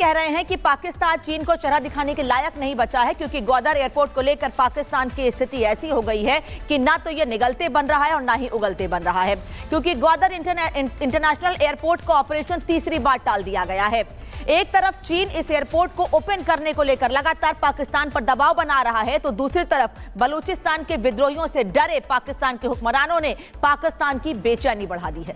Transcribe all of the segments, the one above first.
कह रहे हैं कि पाकिस्तान चीन को चेहरा दिखाने के लायक नहीं बचा है, क्योंकि ग्वादर एयरपोर्ट को लेकर पाकिस्तान की स्थिति ऐसी हो गई है कि ना तो ये निगलते बन रहा है और ना ही उगलते बन रहा है, क्योंकि ग्वादर इंटरनेशनल एयरपोर्ट का ऑपरेशन तीसरी बार टाल दिया गया है। एक तरफ चीन इस एयरपोर्ट को ओपन करने को लेकर लगातार पाकिस्तान पर दबाव बना रहा है, तो दूसरी तरफ बलूचिस्तान के विद्रोहियों से डरे पाकिस्तान के हुक्मरानों ने पाकिस्तान की बेचैनी बढ़ा दी है।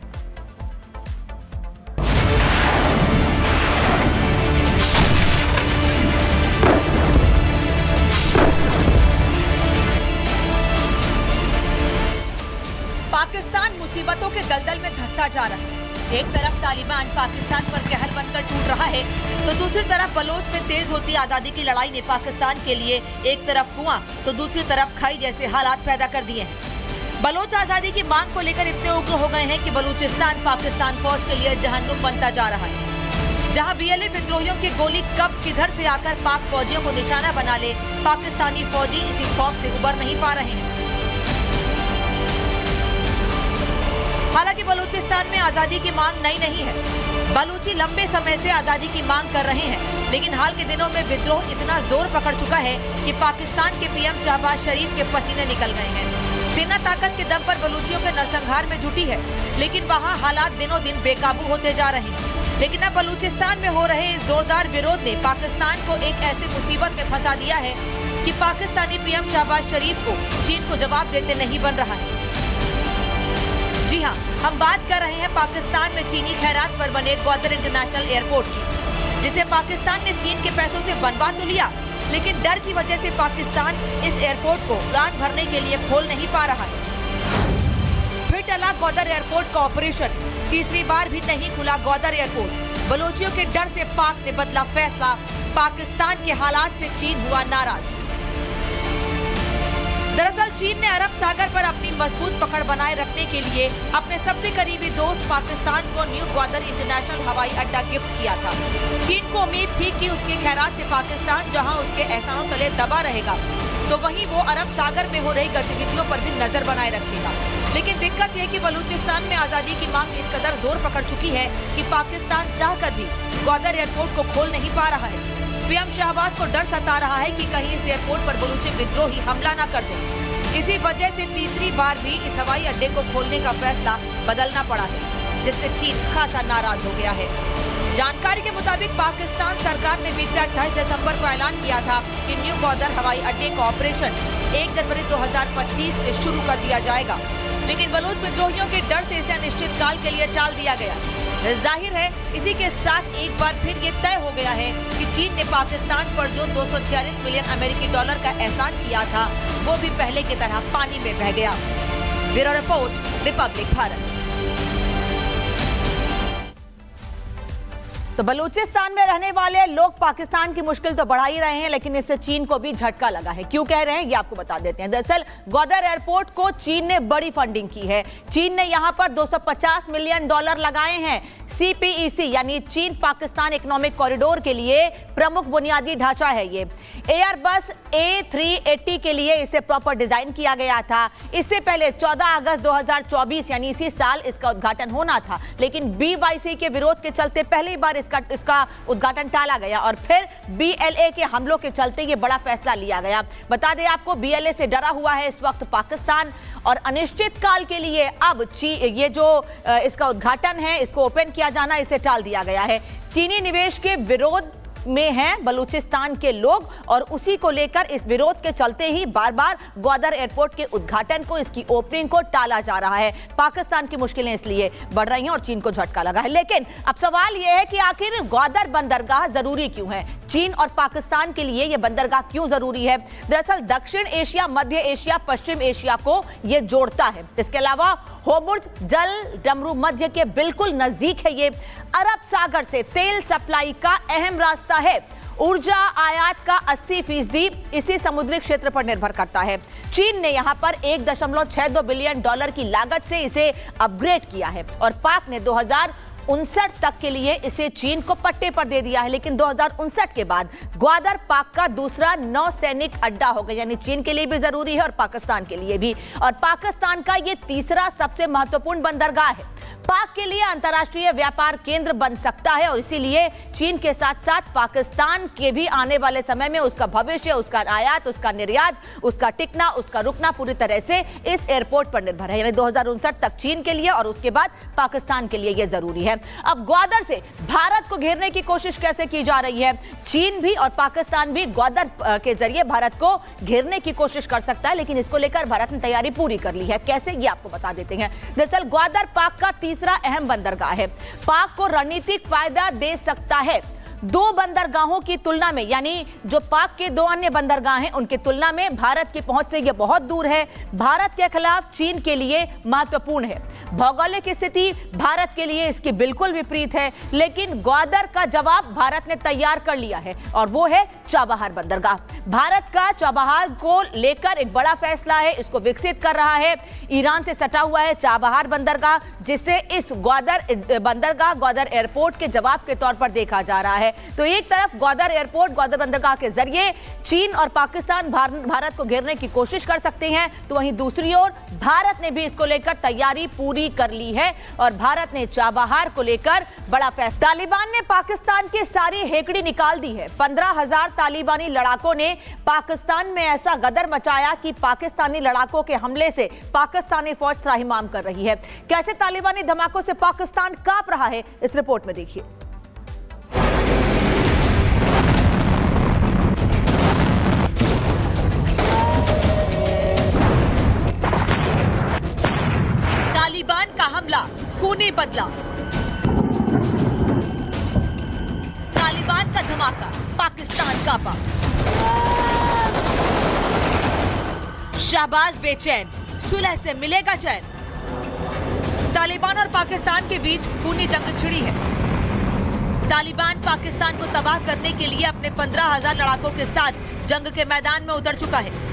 पाकिस्तान मुसीबतों के दलदल में धंसता जा रहा है। एक तरफ तालिबान पाकिस्तान पर कहर बनकर टूट रहा है, तो दूसरी तरफ बलोच में तेज होती आजादी की लड़ाई ने पाकिस्तान के लिए एक तरफ कुआं तो दूसरी तरफ खाई जैसे हालात पैदा कर दिए हैं। बलोच आजादी की मांग को लेकर इतने उग्र हो गए हैं कि बलूचिस्तान पाकिस्तान फौज के लिए जहन्नुम बनता जा रहा है। जहां बीएलए विद्रोहियों की गोली कब किधर से आकर पाक फौजियों को निशाना बना ले, पाकिस्तानी फौजी इसी खौफ से उबर नहीं पा रहे हैं। हालांकि बलूचिस्तान में आजादी की मांग नई नहीं है। बलूची लंबे समय से आजादी की मांग कर रहे हैं, लेकिन हाल के दिनों में विद्रोह इतना जोर पकड़ चुका है कि पाकिस्तान के पीएम शहबाज शरीफ के पसीने निकल गए हैं। सेना ताकत के दम पर बलूचियों के नरसंहार में जुटी है, लेकिन वहाँ हालात दिनों दिन बेकाबू होते जा रहे हैं। लेकिन अब बलूचिस्तान में हो रहे इस जोरदार विरोध ने पाकिस्तान को एक ऐसी मुसीबत में फंसा दिया है कि पाकिस्तानी पीएम शहबाज शरीफ को चीन को जवाब देते नहीं बन रहा है। जी हाँ, हम बात कर रहे हैं पाकिस्तान में चीनी खैरात पर बने ग्वादर इंटरनेशनल एयरपोर्ट की, जिसे पाकिस्तान ने चीन के पैसों से बनवा तो लिया, लेकिन डर की वजह से पाकिस्तान इस एयरपोर्ट को उड़ान भरने के लिए खोल नहीं पा रहा है। फिर टला ग्वादर एयरपोर्ट का ऑपरेशन, तीसरी बार भी नहीं खुला ग्वादर एयरपोर्ट। बलोचियों के डर से पाक ने बदला फैसला, पाकिस्तान के हालात से चीन हुआ नाराज। दरअसल चीन ने अरब सागर पर अपनी मजबूत पकड़ बनाए रखने के लिए अपने सबसे करीबी दोस्त पाकिस्तान को न्यू ग्वादर इंटरनेशनल हवाई अड्डा गिफ्ट किया था। चीन को उम्मीद थी कि उसके खैरात से पाकिस्तान जहां उसके एहसानों तले दबा रहेगा, तो वहीं वो अरब सागर में हो रही गतिविधियों पर भी नजर बनाए रखेगा। लेकिन दिक्कत ये कि बलूचिस्तान में आजादी की मांग इस कदर जोर पकड़ चुकी है कि पाकिस्तान चाहकर भी ग्वादर एयरपोर्ट को खोल नहीं पा रहा है। पीएम शहबाज को डर सता रहा है कि कहीं इस एयरपोर्ट पर बलूची विद्रोही हमला न कर दें। इसी वजह से तीसरी बार भी इस हवाई अड्डे को खोलने का फैसला बदलना पड़ा है, जिससे चीन खासा नाराज हो गया है। जानकारी के मुताबिक पाकिस्तान सरकार ने बीते 28 दिसंबर को ऐलान किया था कि न्यू ग्वादर हवाई अड्डे का ऑपरेशन 1 जनवरी 2025 से शुरू कर दिया जाएगा, लेकिन बलूच विद्रोहियों के डर से इसे अनिश्चित काल के लिए टाल दिया गया। जाहिर है इसी के साथ एक बार फिर ये तय हो गया है कि चीन ने पाकिस्तान पर जो 246 मिलियन अमेरिकी डॉलर का एहसान किया था, वो भी पहले की तरह पानी में बह गया। Bureau report, Republic Bharat. तो बलूचिस्तान में रहने वाले लोग पाकिस्तान की मुश्किल तो बढ़ा ही रहे हैं, लेकिन इससे चीन को भी झटका लगा है। क्यों कह रहे हैं ये आपको बता देते हैं। दरअसल ग्वादर एयरपोर्ट को चीन ने बड़ी फंडिंग की है। चीन ने यहां पर 250 मिलियन डॉलर लगाए हैं। CPEC यानी चीन पाकिस्तान इकोनॉमिक कॉरिडोर के लिए प्रमुख बुनियादी ढांचा है ये। एयरबस A380 के लिए इसे प्रॉपर डिजाइन किया गया था। इससे पहले 14 अगस्त 2024 यानी इसी साल इसका उद्घाटन होना था, लेकिन BYC के विरोध के चलते पहली बार इसका उद्घाटन टाला गया और फिर BLA के हमलों के चलते ये बड़ा फैसला लिया गया। बता दें आपको, BLA से डरा हुआ है इस वक्त पाकिस्तान और अनिश्चित काल के लिए अब ये जो इसका उद्घाटन है, इसको ओपन किया जाना, इसे टाल दिया गया है। चीनी निवेश के विरोध में हैं बलूचिस्तान के लोग और उसी को लेकर इस विरोध के चलते ही बार बार ग्वादर एयरपोर्ट के उद्घाटन को, इसकी ओपनिंग को टाला जा रहा है। पाकिस्तान की मुश्किलें इसलिए बढ़ रही हैं और चीन को झटका लगा है। लेकिन अब सवाल यह है कि आखिर ग्वादर बंदरगाह जरूरी क्यों है? चीन और पाकिस्तान के लिए यह बंदरगाह क्यों जरूरी है? दरअसल दक्षिण एशिया, मध्य एशिया, पश्चिम एशिया को यह जोड़ता है। इसके अलावा होर्मुज जल डमरू मध्य के बिल्कुल नजदीक है। ये अरब सागर से तेल सप्लाई का अहम रास्ता है। ऊर्जा आयात का 80% इसी समुद्री क्षेत्र पर निर्भर करता है। चीन ने यहां पर 1.62 बिलियन डॉलर की लागत से इसे अपग्रेड किया है और पाक ने 2059 तक के लिए इसे चीन को पट्टे पर दे दिया है, लेकिन 2059 के बाद ग्वादर पाक का दूसरा नौसैनिक अड्डा होगा, यानी चीन के लिए भी जरूरी है और पाकिस्तान के लिए भी। और पाकिस्तान का ये तीसरा सबसे महत्वपूर्ण बंदरगाह है, पाक के लिए अंतर्राष्ट्रीय व्यापार केंद्र बन सकता है और इसीलिए चीन के साथ साथ पाकिस्तान के भी आने वाले समय में उसका भविष्य, उसका आयात, उसका निर्यात, उसका टिकना, उसका रुकना पूरी तरह से इस एयरपोर्ट पर निर्भर है। यानी 2059 तक चीन के लिए और उसके बाद पाकिस्तान के लिए यह जरूरी है। अब ग्वादर से भारत को घेरने की कोशिश कैसे की जा रही है? चीन भी और पाकिस्तान भी ग्वादर के जरिए भारत को घेरने की कोशिश कर सकता है, लेकिन इसको लेकर भारत ने तैयारी पूरी कर ली है। कैसे, ये आपको बता देते हैं। दरअसल ग्वादर पाक का तीसरा अहम बंदरगाह है, पाक को रणनीतिक फायदा दे सकता है। दो बंदरगाहों की तुलना में, यानी जो पाक के दो अन्य बंदरगाह हैं उनकी तुलना में भारत की पहुंच से यह बहुत दूर है, भारत के खिलाफ चीन के लिए महत्वपूर्ण है। भौगोलिक स्थिति भारत के लिए इसकी बिल्कुल विपरीत है, लेकिन ग्वादर का जवाब भारत ने तैयार कर लिया है और वो है चाबहार बंदरगाह। भारत का चाबहार को लेकर एक बड़ा फैसला है, इसको विकसित कर रहा है। ईरान से सटा हुआ है चाबहार बंदरगाह, जिसे इस ग्वादर बंदरगाह, ग्वादर एयरपोर्ट के जवाब के तौर पर देखा जा रहा है। तो एक तरफ ग्वादर एयरपोर्ट, ग्वादर बंदरगाह के जरिए चीन और पाकिस्तान भारत को घेरने की कोशिश कर सकते हैं, तो वहीं दूसरी ओर भारत ने भी इसको लेकर तैयारी पूरी कर ली है और भारत ने चाबहार को लेकर बड़ा फैसला। तालिबान ने पाकिस्तान की सारी हेकड़ी निकाल दी है। 15,000 तालिबानी लड़ाकों ने पाकिस्तान में ऐसा गदर मचाया कि पाकिस्तानी लड़ाकों के हमले से पाकिस्तानी फौज त्राहिमाम कर रही है। कैसे तालिबानी धमाकों से पाकिस्तान कांप रहा है, इस रिपोर्ट में देखिए। तालिबान का हमला खूनी बदला, तालिबान का धमाका, पाकिस्तान कांपा। शहबाज बेचैन, सुलह से मिलेगा चैन। तालिबान और पाकिस्तान के बीच खूनी जंग छिड़ी है। तालिबान पाकिस्तान को तबाह करने के लिए अपने 15,000 लड़ाकों के साथ जंग के मैदान में उतर चुका है।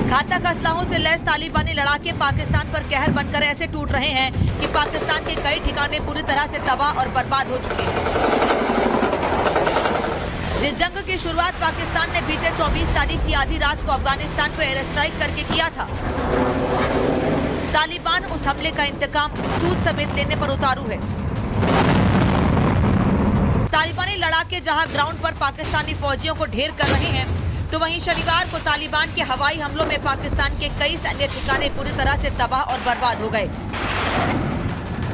घातक असलहों से लैस तालिबानी लड़ाके पाकिस्तान पर कहर बनकर ऐसे टूट रहे हैं कि पाकिस्तान के कई ठिकाने पूरी तरह से तबाह और बर्बाद हो चुके हैं। इस जंग की शुरुआत पाकिस्तान ने बीते 24 तारीख की आधी रात को अफगानिस्तान पर एयर स्ट्राइक करके किया था। तालिबान उस हमले का इंतकाम सूद समेत लेने पर उतारू है। तालिबानी लड़ाके जहां ग्राउंड पर पाकिस्तानी फौजियों को ढेर कर रहे हैं, तो वहीं शनिवार को तालिबान के हवाई हमलों में पाकिस्तान के कई सैन्य ठिकाने पूरी तरह से तबाह और बर्बाद हो गए।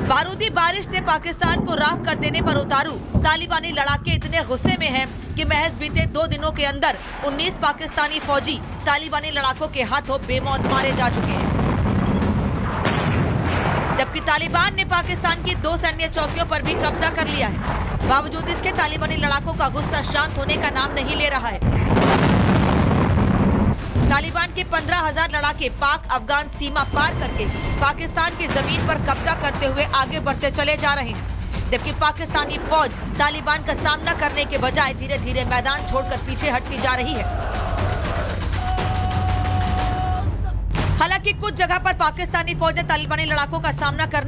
बारूदी बारिश से पाकिस्तान को राख कर देने पर उतारू तालिबानी लड़ाके इतने गुस्से में हैं कि महज बीते 2 दिनों के अंदर 19 पाकिस्तानी फौजी तालिबानी लड़ाकों के हाथों बेमौत मारे जा चुके हैं। जबकि तालिबान ने पाकिस्तान की 2 सैन्य चौकियों पर भी कब्जा कर लिया है। बावजूद इसके तालिबानी लड़ाकों का गुस्सा शांत होने का नाम नहीं ले रहा है। तालिबान के 15,000 लड़ाके पाक अफगान सीमा पार करके पाकिस्तान की जमीन पर कब्जा करते हुए आगे बढ़ते चले जा रहे हैं, जबकि पाकिस्तानी फौज तालिबान का सामना करने के बजाय धीरे धीरे मैदान छोड़कर पीछे हटती जा रही है। हालांकि कुछ जगह पर पाकिस्तानी फौज ने तालिबानी लड़ाकों का सामना करने